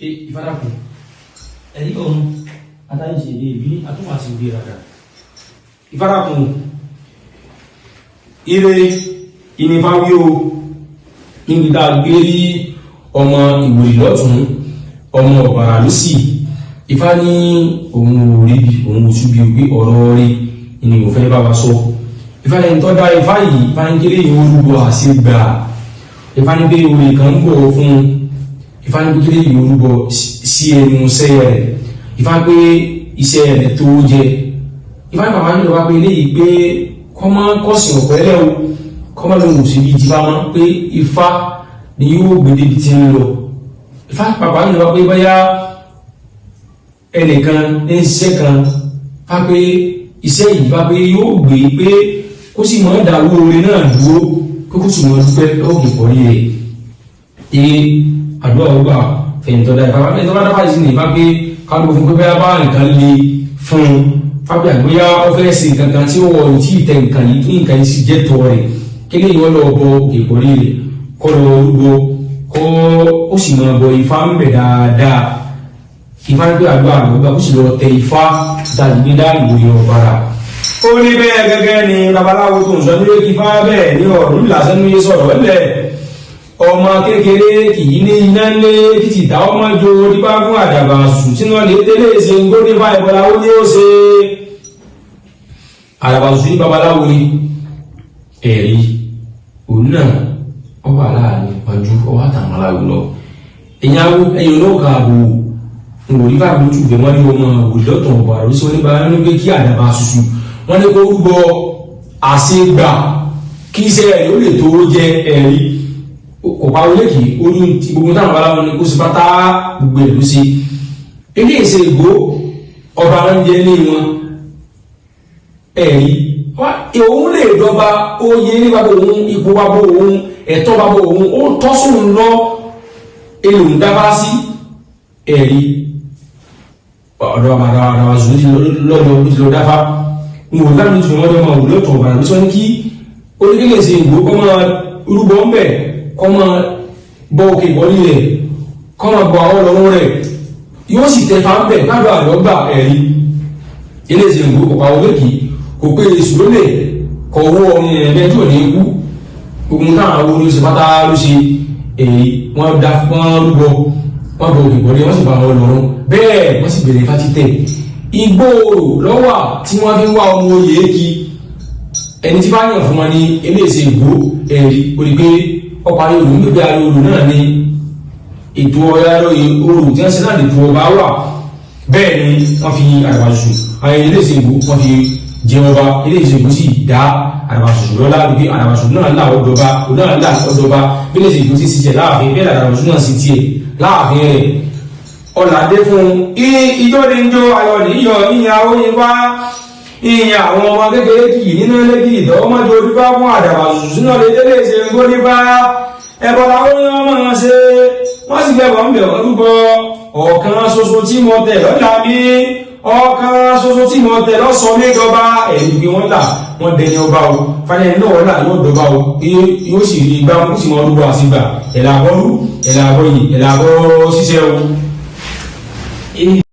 ìfarakù ẹ̀rí ọ̀run atáyíṣẹ́ ilé ìbí àtúnwà sí ibi ìràdà ìfarakù ire ìnifáwí o níbi tá a gbé rí ọmọ ìwòrì lọ́tún ọmọ ọ̀bàrà lọ́sì Ifá ní òun ò rí bí òun ò túbí pé ọ̀rọ̀ rí ni ò fẹ́ bá wa sọ Ifá lẹ́yìn tó dá Ifá yìí Ifá ní kéré ìwọ̀n olúbọ àṣegbà Ifá ní pé orí kan ń bọ̀ fún Ifá ní pé kéré ìwọ̀n olúbọ sí ẹnu iṣẹ́ rẹ̀ Ifá pé iṣẹ́ rẹ̀ tó jẹ Ifá ní bàbá nílò wá pé eléyìí pé kọ́mọ́ kọ́sìn ọ̀pẹ́lẹ́ o kọ́mọ́ ló ń sì bí ìjìbá mọ́ pé Ifá ni yóò gbé débi tí ń lọ Ifá bàbá nílò wá pé báyá ẹnìkan ní iṣẹ́ kan bá pé iṣẹ́ yìí bá pé yóò gbé pé kó sì mọ́ dáwó orin náà dúró kó kó sì mọ́ dúpẹ́ lọ́wọ́ ìpọ̀rí rẹ̀ àdúrà ọgbà fẹ̀yìntọ́dá ìfàbá dábàá sí ní bá pé kálùkù fún pẹ́pẹ́ bá nǹkan lè fún fábí àgbéyá ọ́fẹ́ẹ̀sì kankan tí ó wọ̀ tí ìtẹ̀ nǹkan yìí kí nǹkan yìí sì jẹ́ tọ́ rẹ̀ kéde ìwọ́n lọ bọ ìpọ̀rí rẹ̀ kọ́ lọ rúbọ kọ́ ó sì mọ́ bọ Ifá ń bẹ̀ dáadáa Ifá ń gbé àdúrà àgbà kó sì lọ tẹ Ifá dàgbé dáàbò yọ ọ̀bára. Ó ní bẹ́ẹ̀ gẹ́gẹ́ ni babaláwo tó ń sọ nílé Ifá bẹ́ẹ̀ ní ọ̀rọ̀ ìlàsẹ́ ní sọ̀rọ̀ ẹ̀lẹ̀ ọmọ kékeré kì í ní iná lé títí dá ọmọ jo dípá fún àdàbà sùn sínú ọ̀lẹ́ tẹ́lẹ̀ ṣe ń gbóni fá ìbọláwó ní ó ṣe àdàbà sùn ní babaláwo ni ẹ̀rí òun náà ọwọ́ aláàrin pàjú ọwọ́ àtàmàláwo lọ ìyàwó ẹ̀yọ̀ náà kààbò òwòrí bá gbójú bẹ̀ wọ́n ní ọmọ òwòlọ́tọ̀ ọ̀bọ̀ àrùn sí wọn nípa ní pé kí àdàbà ṣùṣù wọ́n ní kó rúbọ àṣegbà kí iṣẹ́ rẹ̀ ó lè tó jẹ ẹ̀rí ọ̀pá olékì orí ti gbogbo táwọn aláwọn ní kó sì pátá gbogbo ìlú sí ilé ìṣe ìgbó ọba oúnjẹ ní wọn ẹ̀rí òun lè dọba oyè ní bàbá òun ipò bàbá òun ẹ̀tọ́ bàbá òun ó tọ́sùn lọ èlò ń dábá sí ẹ̀rí ọ̀dọ̀ àmàdàwà ṣùgbọ́n lọ́dọ̀ ti lọ dáfá ní òun láti tún wọ́n dọ́mọ̀ òun lọ́tọ̀ ọ̀bàrà bí sọ ní kí orílẹ̀-èdè sí ìgbò kọ́ máa rúbọ ń bẹ̀ kọ́ máa bọ́ òkè ìbọ́lì rẹ̀ kọ́ máa bọ́ àwọn ọlọ́run rẹ̀ yóò sì tẹfà ń bẹ̀ lábẹ́ àlọ́gbà ẹ̀rí ilé ìsìn ìgbò kọ̀pá olókì kò pé èsù ló lè kọ̀ owó ọmọ ẹ̀rẹ́ tí ò ní kú ogun táwọn àwọn olóṣè pátá ló ṣe èyí wọ́n rúbọ wọ́n bọ̀ ìbọ̀lẹ̀ wọ́n sì bá wọn lọ́rùn bẹ́ẹ̀ wọ́n sì bèèrè fá títẹ̀ igbó lọ́wà tí wọ́n fi ń wá ọmọ oyè kí ẹni tí bá yàn fún wọn ní eléèsè ìgbó ẹ̀rí orí pé ọparí olù níbi ààrẹ olù náà ní ètò ọ̀yáró oòrùn tí wọ́n sì náà lè tó ọba wà bẹ́ẹ̀ ni wọ́n fi àràbàṣù àwọn eléèsè ìgbó wọ́n fi jẹ ọba eléèsè ìgbó sì dá àràbàṣù lọ́lá wípé àràbàṣù náà là ọdọba bí eléèsè ìgbó sì ṣiṣẹ́ láàfin bẹ́ẹ̀ àràbàṣù náà sì tiẹ̀ láàfin rẹ̀ ọ̀làdé fún ìjọ́dé ń jó ayọ̀ níyọ̀ ìyàwó ìwá ìyìn àwọn ọmọ kékeré kì nínú lẹ́kì ìdọ́mọ́jọ́ orípá fún àdàbà ṣùṣúná lè tẹ́lẹ̀ ṣe ń gó nípa ẹbọ láwọn ní ọmọ wọn ṣe wọ́n sì gbẹ̀bọ̀ ń bẹ̀ wọ́n rúbọ ọ̀kan ṣoṣo tí mo tẹ̀ lọ́jà mi ọ̀kan ṣoṣo tí mo tẹ̀ lọ́sọ méjọba ẹ̀rí pé wọ́n là wọ́n dẹni ọba o fáyẹ̀ náà wọ́n là yóò dọba o yóò sì rí igbá kó sì mọ́ rúbọ àṣìgbà ẹ̀là àbọ́rú ẹ̀là àbọ́yì ẹ̀là àbọ́ ṣiṣẹ́ o